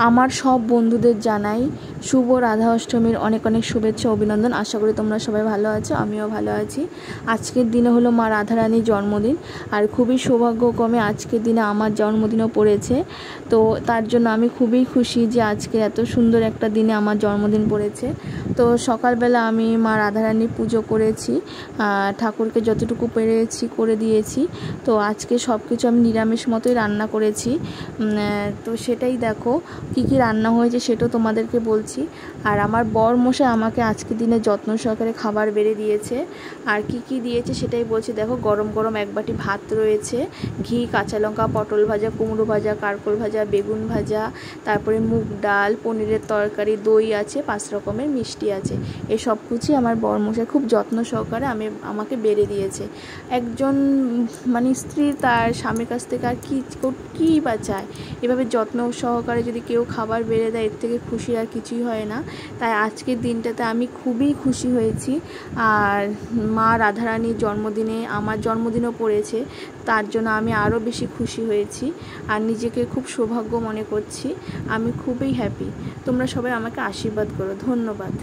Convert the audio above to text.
আমার সব বন্ধুদের জানাই শুভ রাধা অষ্টমীর অনেক অনেক শুভেচ্ছা অভিনন্দন। আশা করি তোমরা সবাই ভালো আছো, আমিও ভালো আছি। আজকের দিনে হলো মা রাধারানীর জন্মদিন, আর খুবই সৌভাগ্যক্রমে আজকের দিনে আমার জন্মদিনও পড়েছে। তো তার জন্য আমি খুবই খুশি যে আজকে এত সুন্দর একটা দিনে আমার জন্মদিন পড়েছে। তো সকালবেলা আমি মা রাধারানীর পুজো করেছি, ঠাকুরকে যতটুকু পেরেছি করে দিয়েছি। তো আজকে সব কিছু আমি নিরামিষ মতোই রান্না করেছি। তো সেটাই দেখো কি কি রান্না হয়েছে সেটাও তোমাদেরকে বলছি। আর আমার বর মশাই আমাকে আজকের দিনে যত্ন সহকারে খাবার বেড়ে দিয়েছে। আর কি কি দিয়েছে সেটাই বলছি। দেখো গরম গরম এক বাটি ভাত রয়েছে, ঘি, কাঁচা লঙ্কা, পটল ভাজা, কুমড়ো ভাজা, কারকোল ভাজা, বেগুন ভাজা, তারপরে মুগ ডাল, পনিরের তরকারি, দই আছে, 5 রকমের মিষ্টি আছে। এই সব কিছুই আমার বর মশাই খুব যত্ন সহকারে আমাকে বেড়ে দিয়েছে। একজন মানে স্ত্রী তার স্বামীর কাছ থেকে আর কী বা চায়। এভাবে যত্ন সহকারে যদি কেউ খাবার বেড়ে দেয়, এর থেকে খুশি আর কিছুই হয় না। তাই আজকের দিনটাতে আমি খুবই খুশি হয়েছি। আর মা রাধারানীর জন্মদিনে আমার জন্মদিনও পড়েছে, তার জন্য আমি আরও বেশি খুশি হয়েছি আর নিজেকে খুব সৌভাগ্য মনে করছি। আমি খুবই হ্যাপি। তোমরা সবাই আমাকে আশীর্বাদ করো। ধন্যবাদ।